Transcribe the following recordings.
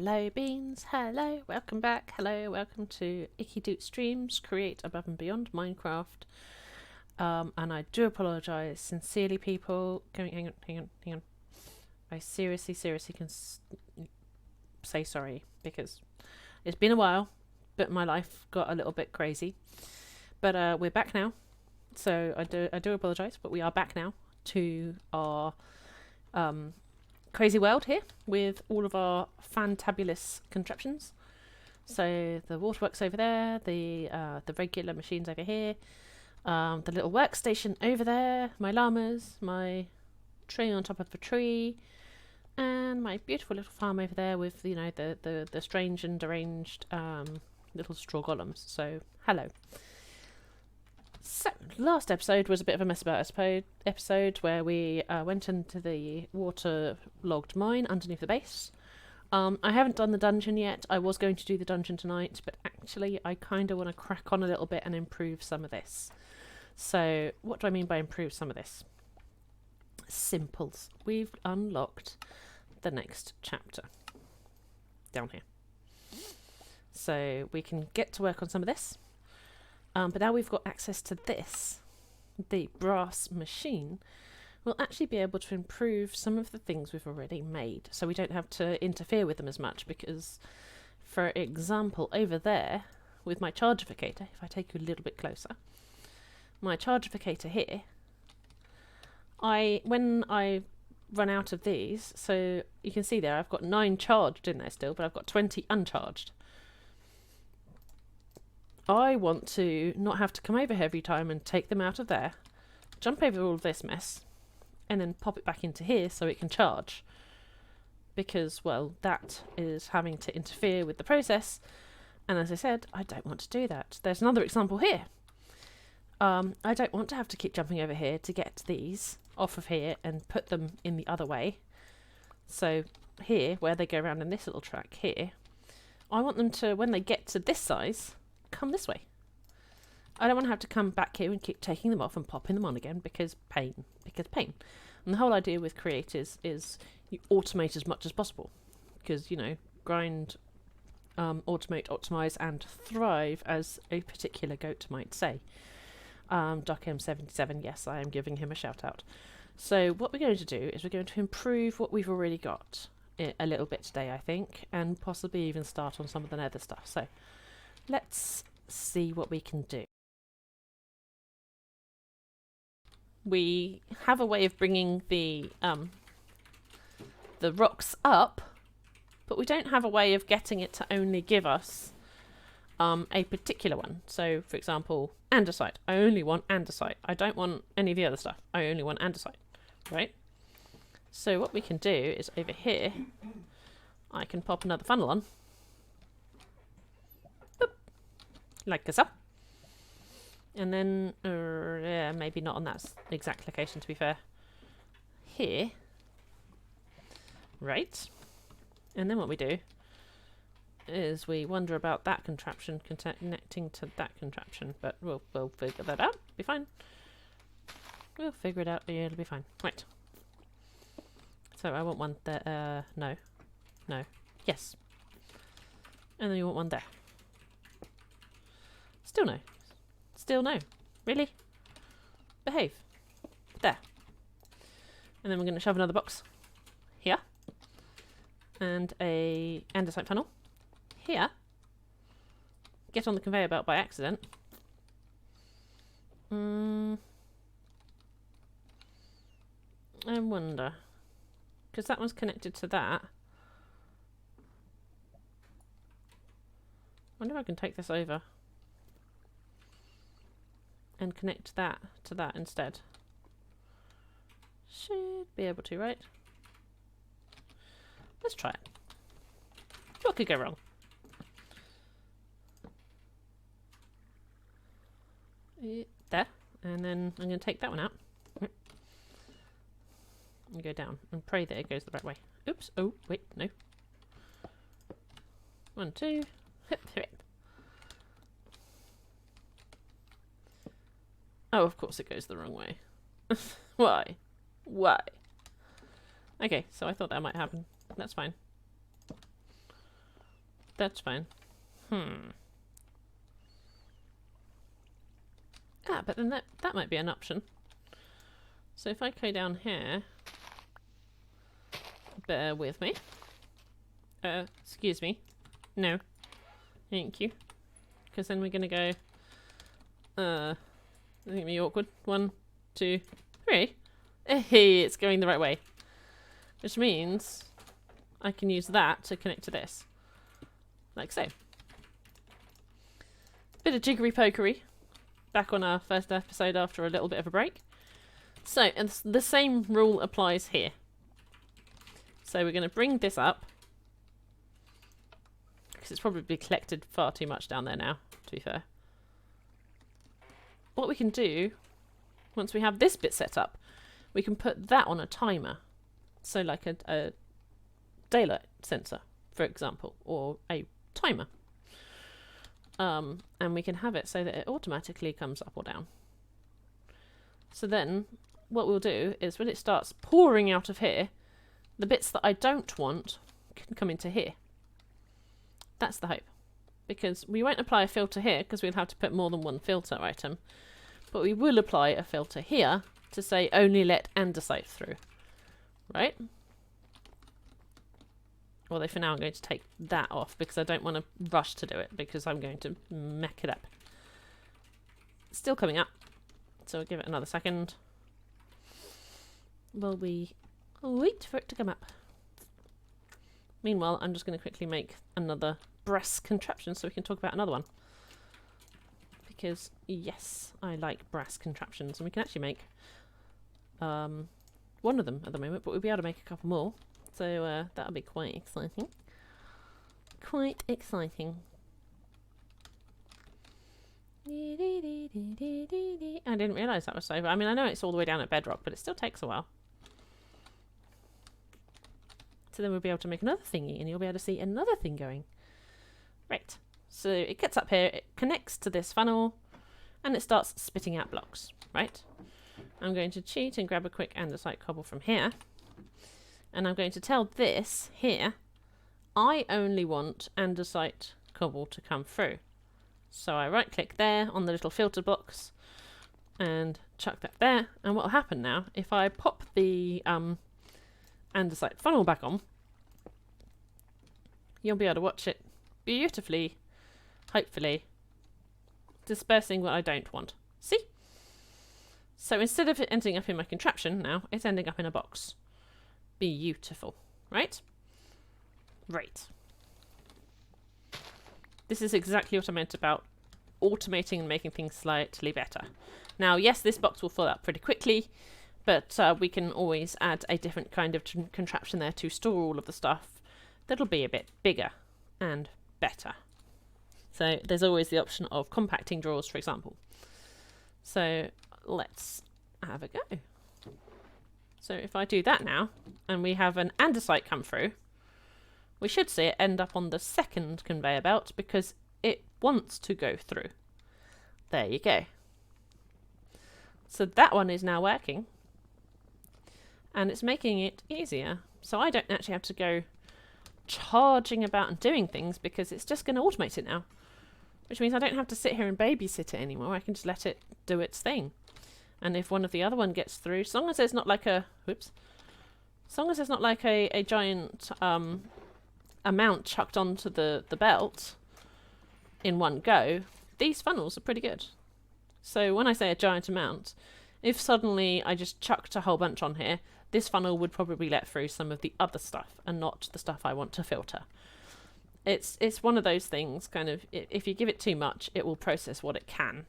Hello Beans, hello, welcome back, hello, welcome to IkkyDoot Streams, Create Above and Beyond Minecraft. And I do apologise sincerely, people. Hang on. I seriously can say sorry because it's been a while, but my life got a little bit crazy. But we're back now, so I do apologise, but we are back now to our crazy world here with all of our fantabulous contraptions. So the waterworks over there, the regular machines over here, the little workstation over there, my llamas, my tree on top of a tree, and my beautiful little farm over there with, you know, the strange and deranged little straw golems. So hello. So, last episode was a bit of a mess about episode where we went into the waterlogged mine underneath the base. I haven't done the dungeon yet. I was going to do the dungeon tonight, but actually I kind of want to crack on a little bit and improve some of this. So, what do I mean by improve some of this? Simples. We've unlocked the next chapter. Down here. So, we can get to work on some of this. But now we've got access to this, the brass machine, we'll actually be able to improve some of the things we've already made. So we don't have to interfere with them as much because, for example, over there, with my chargificator, if I take you a little bit closer, my chargificator here, when I run out of these, so you can see there I've got 9 charged in there still, but I've got 20 uncharged. I want to not have to come over here every time and take them out of there, jump over all of this mess, and then pop it back into here so it can charge. Because, well, that is having to interfere with the process, and as I said, I don't want to do that. There's another example here. I don't want to have to keep jumping over here to get these off of here and put them in the other way. So here, where they go around in this little track here, I want them to, when they get to this size, come this way. I don't want to have to come back here and keep taking them off and popping them on again because pain. And the whole idea with Create is you automate as much as possible because, you know, grind, automate, optimize, and thrive, as a particular goat might say. DocM77, yes, I am giving him a shout out. So what we're going to do is we're going to improve what we've already got a little bit today, I think, and possibly even start on some of the nether stuff. So let's see what we can do. We have a way of bringing the rocks up, but we don't have a way of getting it to only give us a particular one. So, for example, andesite. I only want andesite. I don't want any of the other stuff. I only want andesite, right? So what we can do is over here, I can pop another funnel on. Like so. And then, yeah, maybe not on that exact location, to be fair. Here. Right. And then what we do is we wonder about that contraption connecting to that contraption, but we'll figure that out. Be fine. We'll figure it out. Yeah, it'll be fine. Right. So I want one there. No. Yes. And then you want one there. Still no. Still no. Really? Behave. There. And then we're going to shove another box here. And a andesite funnel here. Get on the conveyor belt by accident. I wonder. Because that one's connected to that. I wonder if I can take this over and connect that to that instead. Should be able to, right? Let's try it. What could go wrong? There. And then I'm going to take that one out. And go down and pray that it goes the right way. Oops. Oh, wait, no. 1, 2. Hip, hip. Oh, of course it goes the wrong way. Why? Okay, so I thought that might happen. That's fine. That's fine. But then that might be an option. So if I go down here, bear with me. Excuse me. No. Thank you. Because then we're going to go, I think it'll be awkward. 1, 2, 3. Hey, it's going the right way. Which means I can use that to connect to this. Like so. Bit of jiggery pokery. Back on our first episode after a little bit of a break. So, and the same rule applies here. So we're going to bring this up. Because it's probably collected far too much down there now, to be fair. What we can do, once we have this bit set up, we can put that on a timer. So like a daylight sensor, for example, or a timer. And we can have it so that it automatically comes up or down. So then what we'll do is when it starts pouring out of here, the bits that I don't want can come into here. That's the hope. Because we won't apply a filter here because we'll have to put more than one filter item. But we will apply a filter here to say only let andesite through. Right? Although for now I'm going to take that off because I don't want to rush to do it because I'm going to mech it up. It's still coming up. So I'll give it another second. While we wait for it to come up. Meanwhile, I'm just going to quickly make another brass contraption so we can talk about another one. Because, yes, I like brass contraptions. And we can actually make one of them at the moment, but we'll be able to make a couple more. So that'll be quite exciting. Quite exciting. I didn't realise that was so. I mean, I know it's all the way down at bedrock, but it still takes a while. So then we'll be able to make another thingy, and you'll be able to see another thing going. Right. So it gets up here, it connects to this funnel, and it starts spitting out blocks. Right. I'm going to cheat and grab a quick andesite cobble from here. And I'm going to tell this here, I only want andesite cobble to come through. So I right click there on the little filter box and chuck that there. And what will happen now, if I pop the andesite funnel back on, you'll be able to watch it beautifully, hopefully, dispersing what I don't want. See? So instead of it ending up in my contraption now, it's ending up in a box. Beautiful, right? Right. This is exactly what I meant about automating and making things slightly better. Now, yes, this box will fill up pretty quickly, but we can always add a different kind of contraption there to store all of the stuff that'll be a bit bigger and better. So there's always the option of compacting drawers, for example. So let's have a go. So if I do that now, and we have an andesite come through, we should see it end up on the second conveyor belt because it wants to go through. There you go. So that one is now working. And it's making it easier. So I don't actually have to go charging about and doing things because it's just going to automate it now. Which means I don't have to sit here and babysit it anymore. I can just let it do its thing. And if one of the other one gets through, as long as there's not like a, whoops, as long as there's not like a giant amount chucked onto the belt in one go, these funnels are pretty good. So when I say a giant amount, if suddenly I just chucked a whole bunch on here, this funnel would probably let through some of the other stuff and not the stuff I want to filter. It's one of those things, kind of, if you give it too much, it will process what it can.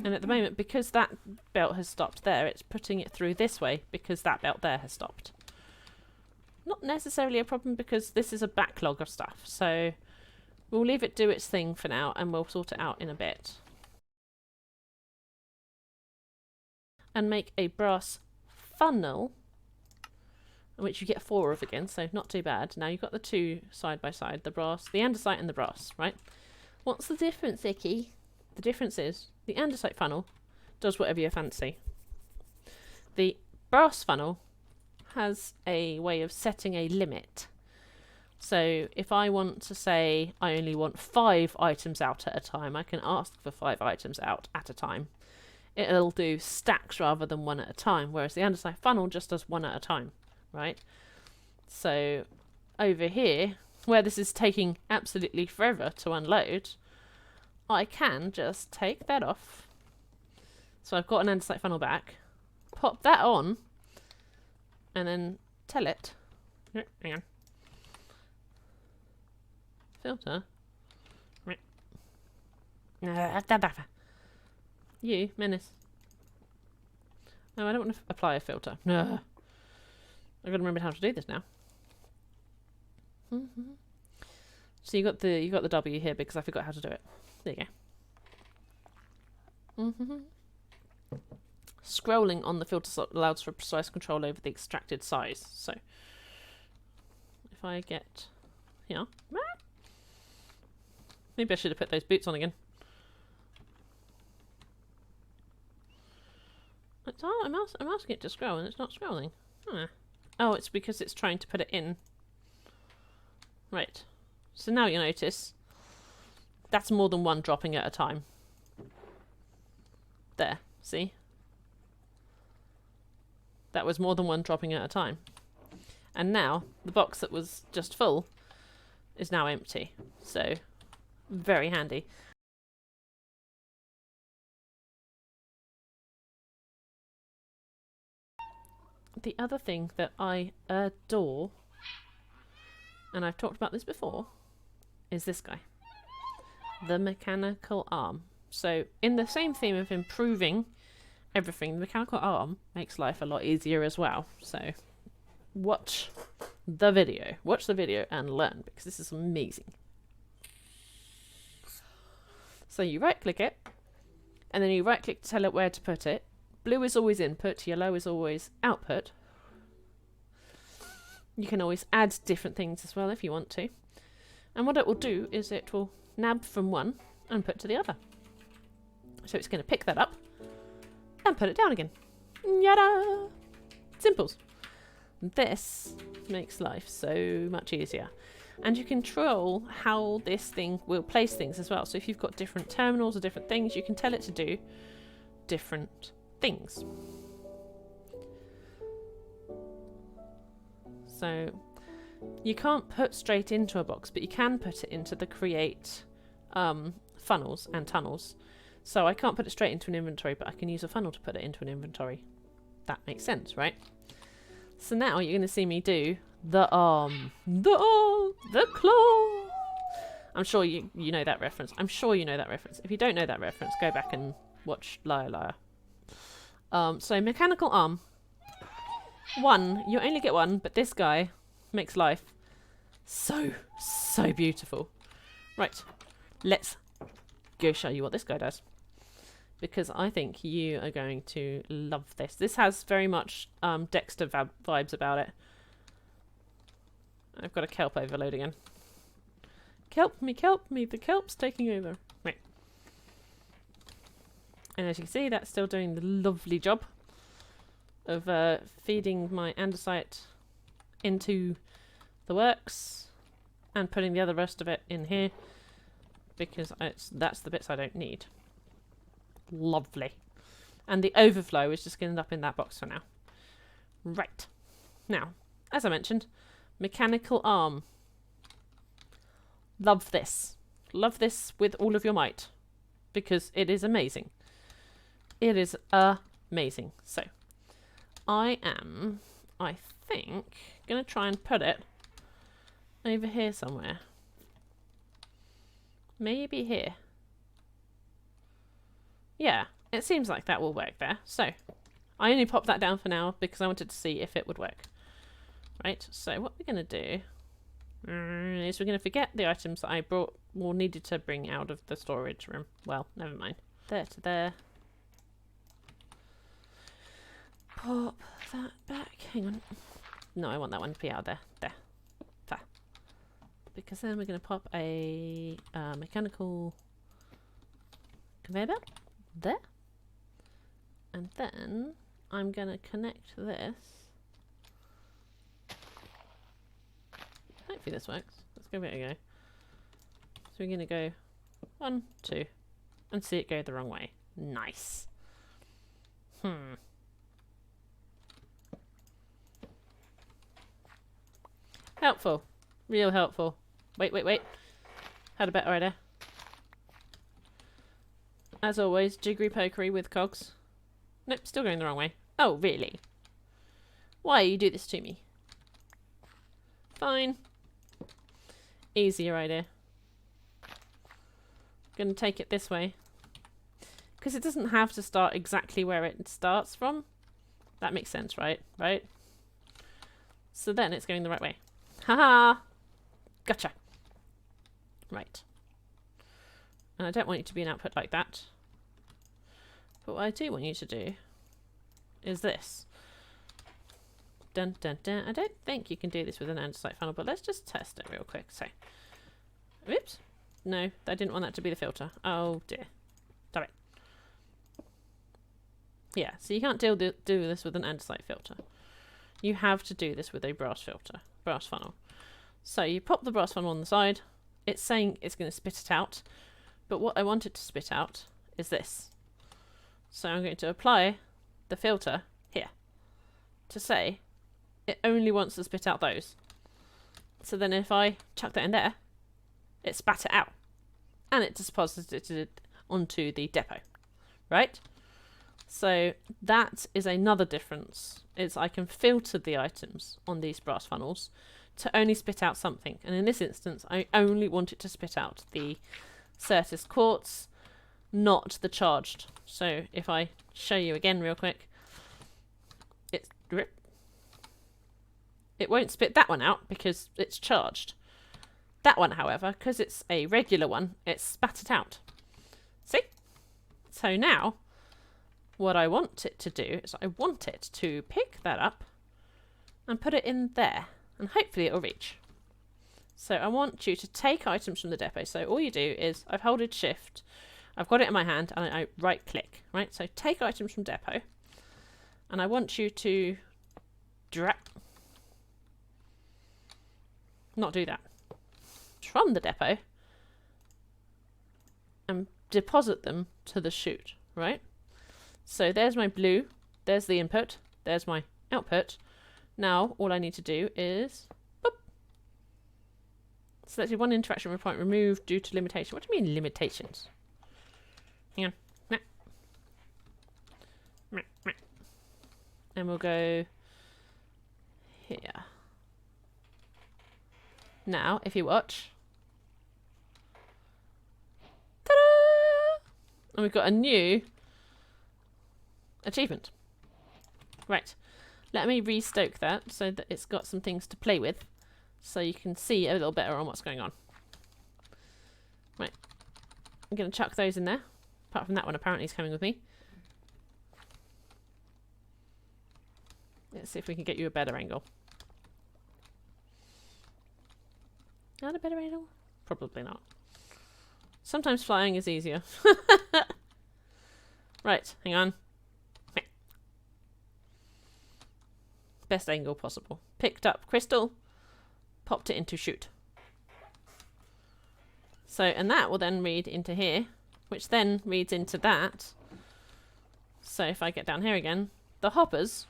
And at the moment, because that belt has stopped there, it's putting it through this way because that belt there has stopped. Not necessarily a problem because this is a backlog of stuff. So we'll leave it do its thing for now and we'll sort it out in a bit. And make a brass funnel, which you get 4 of again, so not too bad. Now you've got the two side by side, the brass, the andesite and the brass, right? What's the difference, Icky? The difference is the andesite funnel does whatever you fancy. The brass funnel has a way of setting a limit So if I want to say I only want 5 items out at a time, I can ask for 5 items out at a time. It'll do stacks rather than 1 at a time, whereas the andesite funnel just does 1 at a time, right? So over here, where this is taking absolutely forever to unload, I can just take that off. So I've got an andesite funnel back, pop that on, and then tell it, hang on, filter, you, menace. No, I don't want to apply a filter. No. I've got to remember how to do this now. So you got the W here because I forgot how to do it. There you go. Scrolling on the filter slot allows for precise control over the extracted size. So if I get here, maybe I should have put those boots on again. I'm asking it to scroll and it's not scrolling. Huh. Oh, it's because it's trying to put it in. Right. So now you notice that's more than 1 dropping at a time. There, see? That was more than 1 dropping at a time. And now the box that was just full is now empty. So very handy. The other thing that I adore, and I've talked about this before, is this guy. The mechanical arm. So in the same theme of improving everything, the mechanical arm makes life a lot easier as well. So watch the video. Watch the video and learn, because this is amazing. So you right click it, and then you right click to tell it where to put it. Blue is always input, yellow is always output. You can always add different things as well if you want to. And what it will do is it will nab from one and put to the other. So it's going to pick that up and put it down again. Yada! Simples. This makes life so much easier. And you control how this thing will place things as well. So if you've got different terminals or different things, you can tell it to do different things. So you can't put straight into a box, but you can put it into the create funnels and tunnels. So I can't put it straight into an inventory, but I can use a funnel to put it into an inventory. That makes sense, right? So now you're going to see me do the arm, the claw. I'm sure you know that reference. I'm sure you know that reference. If you don't know that reference, go back and watch Liar Liar. So mechanical arm. 1, you only get 1, but this guy makes life so beautiful. Right, let's go show you what this guy does, because I think you are going to love this. This has very much Dexter vibes about it. I've got a kelp overload again. Kelp me, the kelp's taking over. Right. And as you can see, that's still doing the lovely job of feeding my andesite into the works and putting the other rest of it in here, because that's the bits I don't need. Lovely. And the overflow is just going to end up in that box for now. Right. Now, as I mentioned, mechanical arm. Love this. Love this with all of your might, because it is amazing. It is amazing. So, I think, going to try and put it over here somewhere. Maybe here. Yeah, it seems like that will work there. So, I only popped that down for now because I wanted to see if it would work. Right, so what we're going to do is we're going to forget the items that I brought or needed to bring out of the storage room. Well, never mind. There to there. Pop that back. Hang on. No, I want that one to be out there. There. There. Because then we're going to pop a mechanical conveyor belt there. And then I'm going to connect this hopefully this works. Let's give it a go. So we're going to go 1, 2, and see it go the wrong way. Nice. Helpful. Real helpful. Wait. Had a better idea. As always, jiggery pokery with cogs. Nope, still going the wrong way. Oh, really? Why you do this to me? Fine. Easier idea. Gonna take it this way. Because it doesn't have to start exactly where it starts from. That makes sense, right? Right? So then it's going the right way. Haha! Gotcha. Right. And I don't want you to be an output like that. But what I do want you to do is this. Dun dun dun. I don't think you can do this with an andesite funnel, but let's just test it real quick. So, oops. No, I didn't want that to be the filter. Oh dear. Damn it. Yeah, so you can't do this with an andesite filter. You have to do this with a brass filter, brass funnel. So you pop the brass funnel on the side. It's saying it's going to spit it out, but what I want it to spit out is this. So I'm going to apply the filter here to say it only wants to spit out those. So then if I chuck that in there, it spat it out and it deposited it onto the depot, right? So that is another difference, is I can filter the items on these brass funnels to only spit out something. And in this instance, I only want it to spit out the Certus quartz, not the charged. So if I show you again real quick, it won't spit that one out because it's charged. That one, however, because it's a regular one, it spat it out. See? So now, what I want it to do is I want it to pick that up and put it in there. And hopefully it'll reach. So I want you to take items from the depot. So all you do is I've holded shift, I've got it in my hand, and I right click, right? So take items from depot, and I want you to not do that. From the depot and deposit them to the chute, right? So there's my blue, there's the input, there's my output. Now all I need to do is boop. Selected one interaction point removed due to limitation. What do you mean limitations? Hang on. And we'll go here. Now, if you watch. Ta-da! And we've got a new achievement. Right. Let me restoke that so that it's got some things to play with, so you can see a little better on what's going on. Right. I'm going to chuck those in there. Apart from that one, apparently is coming with me. Let's see if we can get you a better angle. Not a better angle? Probably not. Sometimes flying is easier. Right, hang on. Best angle possible. Picked up crystal, popped it into chute. So, and that will then read into here, which then reads into that. So if I get down here again, the hoppers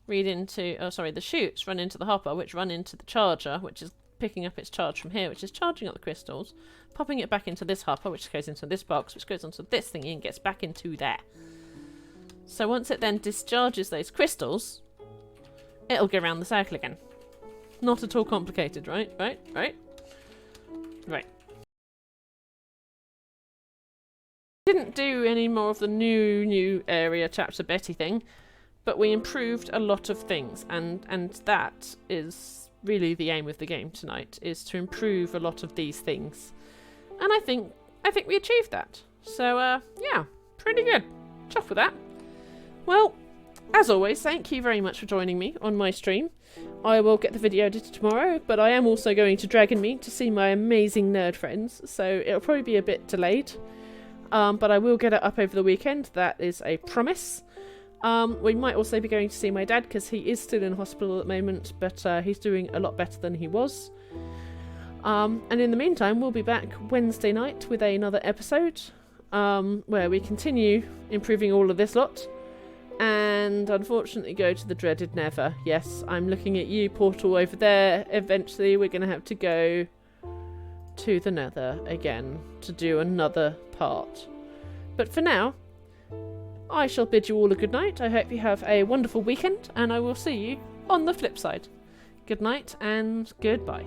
read into, oh sorry, the chutes run into the hopper, which run into the charger, which is picking up its charge from here, which is charging up the crystals, popping it back into this hopper, which goes into this box, which goes onto this thingy and gets back into there. So once it then discharges those crystals, it'll go around the circle again. Not at all complicated, right? Right. Didn't do any more of the new area chapter Betty thing, but we improved a lot of things, and that is really the aim of the game tonight, is to improve a lot of these things. And I think we achieved that. So yeah, pretty good. Chuffed with that. Well, as always, thank you very much for joining me on my stream. I will get the video edited tomorrow, but I am also going to Dragon Meet to see my amazing nerd friends, so it'll probably be a bit delayed. But I will get it up over the weekend, that is a promise. We might also be going to see my dad, because he is still in hospital at the moment, but he's doing a lot better than he was. And in the meantime, we'll be back Wednesday night with another episode where we continue improving all of this lot. And unfortunately go to the dreaded Nether. Yes, I'm looking at you, Portal, over there. Eventually we're going to have to go to the Nether again to do another part. But for now, I shall bid you all a good night. I hope you have a wonderful weekend, and I will see you on the flip side. Good night and goodbye.